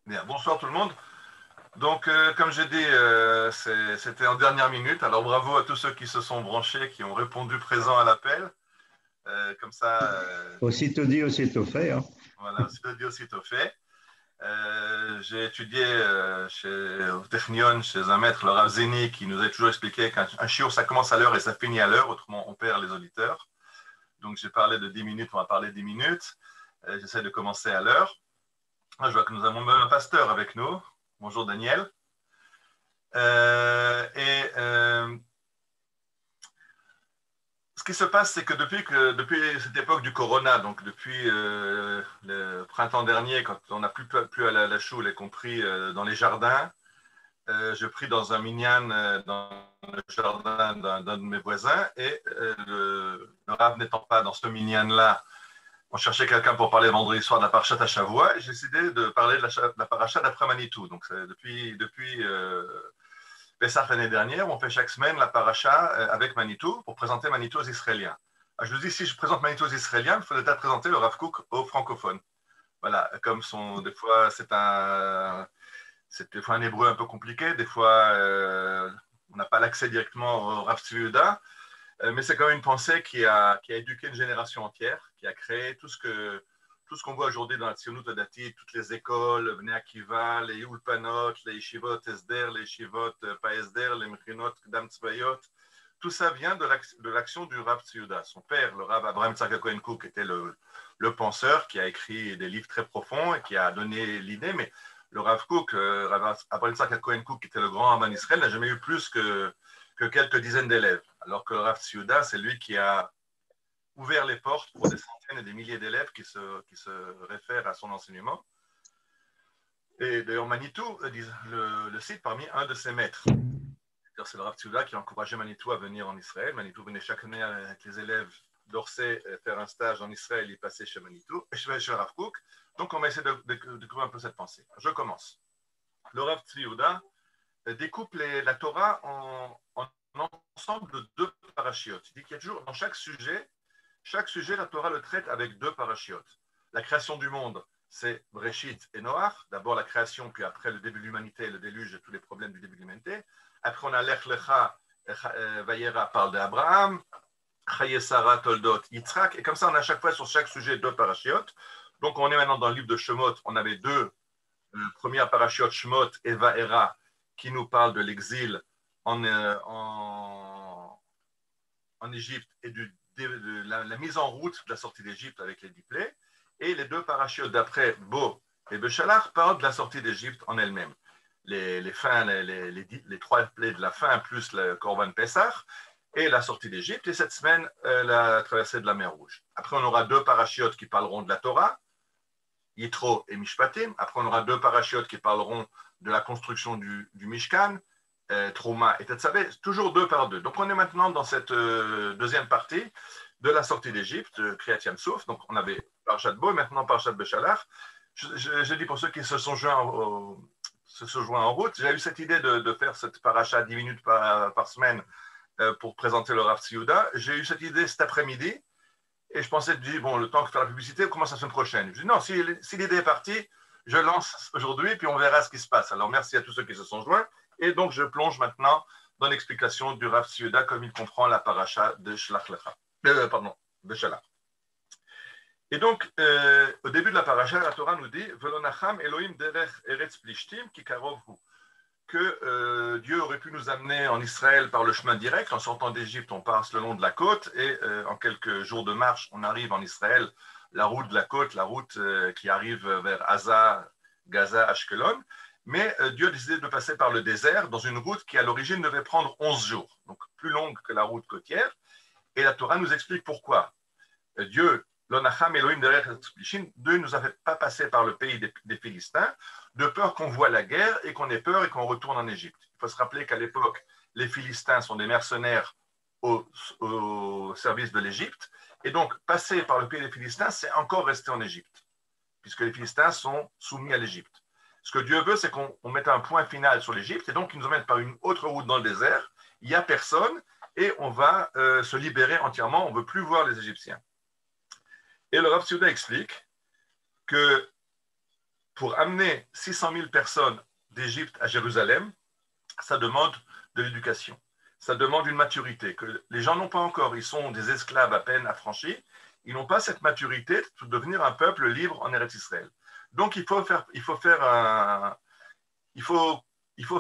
Bien, bonsoir tout le monde. Donc, comme j'ai dit, c'était en dernière minute. Alors, bravo à tous ceux qui se sont branchés, qui ont répondu présent à l'appel. Comme ça, Aussitôt dit, aussitôt fait, hein. voilà, aussitôt dit, aussitôt fait. J'ai étudié au Technion chez un maître, le Rav Zeni, qui nous a toujours expliqué qu'un shiur, ça commence à l'heure et ça finit à l'heure, autrement on perd les auditeurs. Donc, j'ai parlé de 10 minutes, on va parler 10 minutes. J'essaie de commencer à l'heure. Je vois que nous avons même un pasteur avec nous. Bonjour Daniel. Ce qui se passe, c'est que depuis cette époque du corona, donc depuis le printemps dernier, quand on n'a plus à la choule et qu'on prie dans les jardins, je prie dans un minyan dans le jardin d'un de mes voisins et le rave n'étant pas dans ce minyan-là, on cherchait quelqu'un pour parler vendredi soir de la parashat à Shavua et j'ai décidé de parler de la parashat d'après Manitou. Donc depuis Pessah l'année dernière, on fait chaque semaine la paracha avec Manitou pour présenter Manitou aux Israéliens. Alors, je vous dis, si je présente Manitou aux Israéliens, il faudrait peut-être présenter le Rav Kook aux francophones. Voilà, comme des fois, c'est des fois un hébreu un peu compliqué, des fois, on n'a pas l'accès directement au Rav Tzvi, mais c'est quand même une pensée qui a éduqué une génération entière, qui a créé tout ce qu'on voit aujourd'hui dans la Tzionut Adati, toutes les écoles, Bnei Akiva, les Ulpanot, les Yeshivot Esder, les Yeshivot pas Esder, les Mechinot Kdam Tzvayot, tout ça vient de l'action du Rav Tzviuda. Son père, le Rav Abraham Tzadok Cohen Cook, était le penseur qui a écrit des livres très profonds et qui a donné l'idée, mais le Rav Cook, Rav Abraham Tzadok Cohen Cook, qui était le grand Rav d'Israël, n'a jamais eu plus que quelques dizaines d'élèves. Alors que le Rav Tzviuda, c'est lui qui a ouvert les portes pour des centaines et des milliers d'élèves qui se réfèrent à son enseignement. Et d'ailleurs, Manitou le cite parmi un de ses maîtres. C'est le Rav Tzviuda qui a encouragé Manitou à venir en Israël. Manitou venait chaque année avec les élèves d'Orsay faire un stage en Israël, il passait chez Manitou, chez le Rav Kook. Donc, on va essayer de découvrir un peu cette pensée. Je commence. Le Rav Tzviuda découpe la Torah en ensemble de deux parachiotes. Il dit qu'il y a toujours, dans chaque sujet, la Torah le traite avec deux parachiotes. La création du monde, c'est Breshit et Noach. D'abord la création, puis après le début de l'humanité, le déluge et tous les problèmes du début de l'humanité. Après, on a Lech Lecha, Vayera parle d'Abraham, Chaye Sarah, Toldot, Yitzhak. Et comme ça, on a à chaque fois sur chaque sujet deux parachiotes. Donc, on est maintenant dans le livre de Shemot. On avait deux premières parachiotes, Shemot et Vaera, qui nous parlent de l'exil en Égypte et de la mise en route de la sortie d'Égypte avec les 10 plaies. Et les deux parachiotes d'après, Bo et Béchalach, parlent de la sortie d'Égypte en elle-même. Les trois plaies de la fin, plus le Korban Pessah, et la sortie d'Égypte, et cette semaine, la traversée de la mer Rouge. Après, on aura deux parachiotes qui parleront de la Torah, Yitro et Mishpatim. Après, on aura deux parachiotes qui parleront de la construction du Mishkan, Trouma et Tetzavé, toujours deux par deux. Donc, on est maintenant dans cette deuxième partie de la sortie d'Égypte, Kriyat Yam-Souf. Donc, on avait Parashat Bo, maintenant Parashat Béchalach. Je dis pour ceux qui se sont joints en route, j'ai eu cette idée de faire cette paracha 10 minutes par semaine pour présenter le Rav Tzviuda. J'ai eu cette idée cet après-midi et je pensais, bon, le temps de faire la publicité, on commence la semaine prochaine. Je dis non, si l'idée est partie, je lance aujourd'hui puis on verra ce qui se passe. Alors, merci à tous ceux qui se sont joints. Et donc, je plonge maintenant dans l'explication du Rav Tzviuda comme il comprend la paracha de Shlach Lecha. De Shalach. Et donc, au début de la paracha, la Torah nous dit Velonacham Elohim derech eretz plishtim ki karov hu, que Dieu aurait pu nous amener en Israël par le chemin direct. En sortant d'Égypte, on passe le long de la côte et en quelques jours de marche, on arrive en Israël, la route de la côte, la route qui arrive vers Gaza, Ashkelon. Mais Dieu a décidé de passer par le désert dans une route qui, à l'origine, devait prendre 11 jours, donc plus longue que la route côtière. Et la Torah nous explique pourquoi. Dieu, l'Onacham Elohim derech Tzplishin, Dieu ne nous a fait pas passer par le pays des Philistins, de peur qu'on voit la guerre et qu'on ait peur et qu'on retourne en Égypte. Il faut se rappeler qu'à l'époque, les Philistins sont des mercenaires au service de l'Égypte. Et donc, passer par le pays des Philistins, c'est encore rester en Égypte, puisque les Philistins sont soumis à l'Égypte. Ce que Dieu veut, c'est qu'on mette un point final sur l'Égypte, et donc il nous emmène par une autre route dans le désert. Il n'y a personne, et on va se libérer entièrement. On ne veut plus voir les Égyptiens. Et le Rav Tzviuda explique que pour amener 600 000 personnes d'Égypte à Jérusalem, ça demande de l'éducation. Ça demande une maturité que les gens n'ont pas encore. Ils sont des esclaves à peine affranchis. Ils n'ont pas cette maturité de devenir un peuple libre en Eretz Israël. Donc, il faut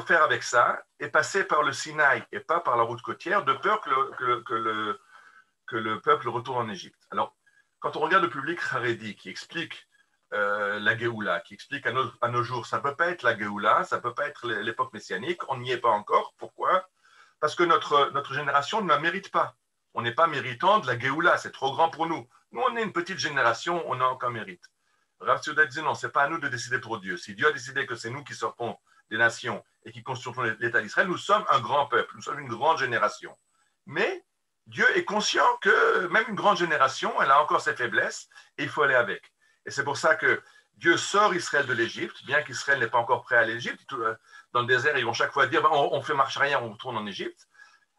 faire avec ça et passer par le Sinaï et pas par la route côtière, de peur que le peuple retourne en Égypte. Alors, quand on regarde le public Haredi qui explique la Géoula, qui explique à nos jours, ça ne peut pas être la Géoula, ça ne peut pas être l'époque messianique, on n'y est pas encore. Pourquoi? Parce que notre génération ne la mérite pas. On n'est pas méritant de la Géoula, c'est trop grand pour nous. Nous, on est une petite génération, on n'a aucun mérite. Rav Tzouda disait non, ce n'est pas à nous de décider pour Dieu. Si Dieu a décidé que c'est nous qui sortons des nations et qui constituons l'État d'Israël, nous sommes un grand peuple, nous sommes une grande génération. Mais Dieu est conscient que même une grande génération, elle a encore ses faiblesses et il faut aller avec. Et c'est pour ça que Dieu sort Israël de l'Égypte, bien qu'Israël n'est pas encore prêt à l'Égypte. Dans le désert, ils vont chaque fois dire on fait marche arrière, on retourne en Égypte.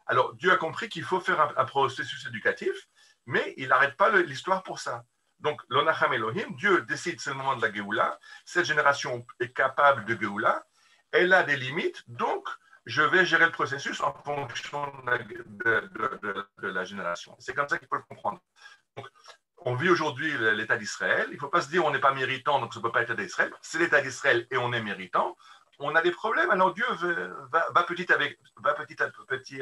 Alors Dieu a compris qu'il faut faire un processus éducatif, mais il n'arrête pas l'histoire pour ça. Donc, l'Onacham Elohim, Dieu décide, c'est le moment de la Géoula, cette génération est capable de Géoula, elle a des limites, donc je vais gérer le processus en fonction de la génération. C'est comme ça qu'il faut le comprendre. Donc, on vit aujourd'hui l'État d'Israël, il ne faut pas se dire on n'est pas méritant, donc ça ne peut pas être l'État d'Israël. C'est l'État d'Israël et on est méritant. On a des problèmes, alors Dieu va petit à petit,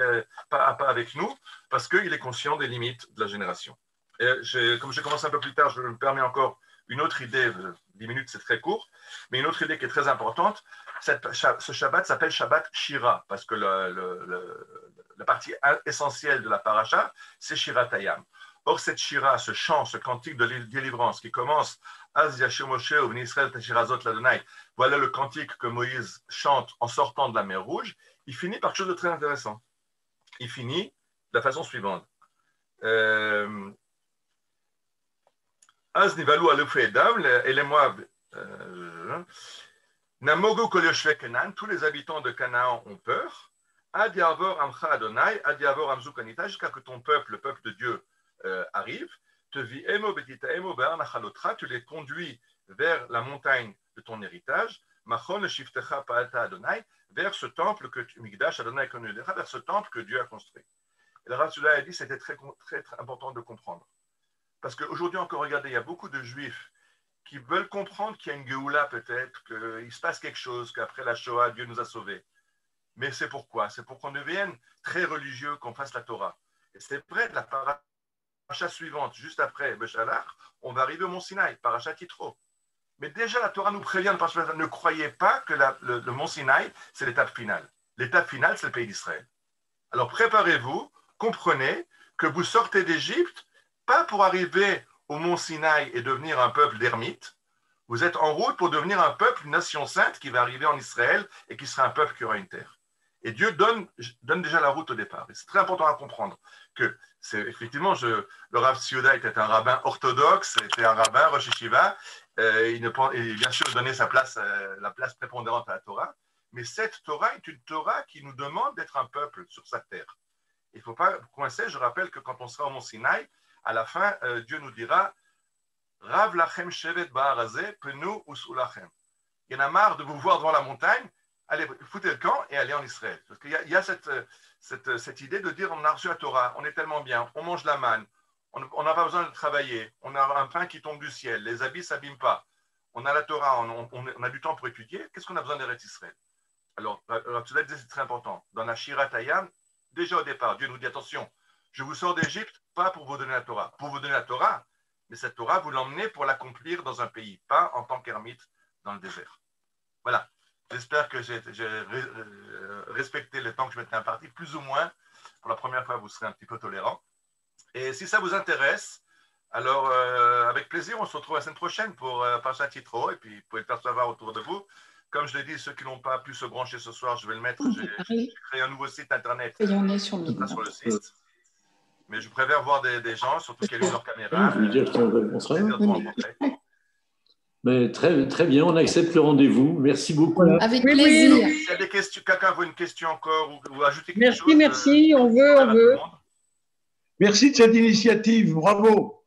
pas à pas avec nous, parce qu'il est conscient des limites de la génération. Comme je commence un peu plus tard, je me permets encore une autre idée, 10 minutes c'est très court, mais une autre idée qui est très importante. Ce Shabbat s'appelle Shabbat Shira, parce que la partie essentielle de la paracha, c'est Shirat Hayam. Or, cette Shira, ce chant, ce cantique de délivrance qui commence Az Yashir Moshe ou Israël Tashirazot Ladonai, voilà le cantique que Moïse chante en sortant de la mer Rouge, il finit par quelque chose de très intéressant. Il finit de la façon suivante. Az nivalu alufei Edav, et les Moab, Namogu kol yoshvei Canaan, tous les habitants de Canaan ont peur. Ad yavor amcha Adonai, ad yavor amzu kanita, jusqu'à que ton peuple, le peuple de Dieu, arrive. Te vi emo betita emo be'ar nachalotra, tu les conduis vers la montagne de ton héritage. Machon shiftecha pa'alta Adonai, vers ce temple que Migdash Adonai konudera, vers ce temple que Dieu a construit. Et le Rav Tzouda a dit c'était très, très, très important de comprendre. Parce qu'aujourd'hui encore, regardez, il y a beaucoup de juifs qui veulent comprendre qu'il y a une Géoula peut-être, qu'il se passe quelque chose, qu'après la Shoah, Dieu nous a sauvés. Mais c'est pourquoi? C'est pour qu'on devienne très religieux, qu'on fasse la Torah. Et c'est vrai, la paracha suivante, juste après Béchalach, on va arriver au Mont Sinaï, paracha Yitro. Mais déjà, la Torah nous prévient, ne croyez pas que le Mont Sinaï, c'est l'étape finale. L'étape finale, c'est le pays d'Israël. Alors préparez-vous, comprenez que vous sortez d'Égypte, pas pour arriver au Mont Sinaï et devenir un peuple d'ermites. Vous êtes en route pour devenir un peuple, une nation sainte qui va arriver en Israël et qui sera un peuple qui aura une terre. Et Dieu donne déjà la route au départ. Et c'est très important à comprendre que c'est effectivement, le Rav Tzouda était un rabbin orthodoxe, était un rabbin Rosh Yeshiva, il bien sûr donnait la place prépondérante à la Torah, mais cette Torah est une Torah qui nous demande d'être un peuple sur sa terre. Il ne faut pas coincer, je rappelle que quand on sera au Mont Sinaï, à la fin, Dieu nous dira Rav lachem shevet ba'arazeh penu usulachem. Il y en a marre de vous voir devant la montagne, allez, foutez le camp et allez en Israël. Parce qu'il y a cette idée de dire on a reçu la Torah, on est tellement bien, on mange la manne, on n'a pas besoin de travailler, on a un pain qui tombe du ciel, les habits ne s'abîment pas, on a la Torah, on a du temps pour étudier, qu'est-ce qu'on a besoin d'Eretz Israël? Alors, c'est très important. Dans la Shirat Hayam, déjà au départ, Dieu nous dit attention, je vous sors d'Égypte, pas pour vous donner la Torah. Pour vous donner la Torah, mais cette Torah, vous l'emmenez pour l'accomplir dans un pays, pas en tant qu'ermite dans le désert. Voilà. J'espère que j'ai respecté le temps que je m'étais imparti, plus ou moins. Pour la première fois, vous serez un petit peu tolérant. Et si ça vous intéresse, alors avec plaisir, on se retrouve la semaine prochaine pour Parashat Yitro, et puis vous pouvez le faire savoir autour de vous. Comme je l'ai dit, ceux qui n'ont pas pu se brancher ce soir, je vais le mettre. J'ai créé un nouveau site internet. Et on est sur le site. Mais je préfère voir des gens, surtout qui allument leur caméra. Je veux dire qu'on sera mais très, très bien, on accepte le rendez-vous. Merci beaucoup. Avec plaisir. Alors, s'il y a des questions, quelqu'un veut une question encore ou ajouter quelque chose. Merci, on veut. Merci de cette initiative, bravo.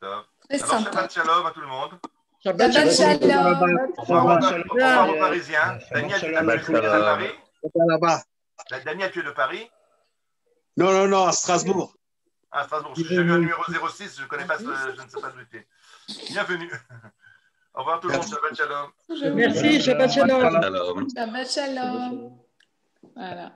Alors, Shabbat Shalom à tout le monde. Shabbat Shabbat shalom. shalom. Au revoir aux Parisiens. Daniel, tu es de Paris? Là-bas. Daniel, tu es de Paris? Non, à Strasbourg. Ah, Strasbourg. J'ai vu un numéro 06, je ne connais pas, je ne sais pas d'où tu es. Bienvenue. Au revoir tout le monde, Shabbat shalom. Merci, Shabbat shalom. Shabbat shalom. Voilà.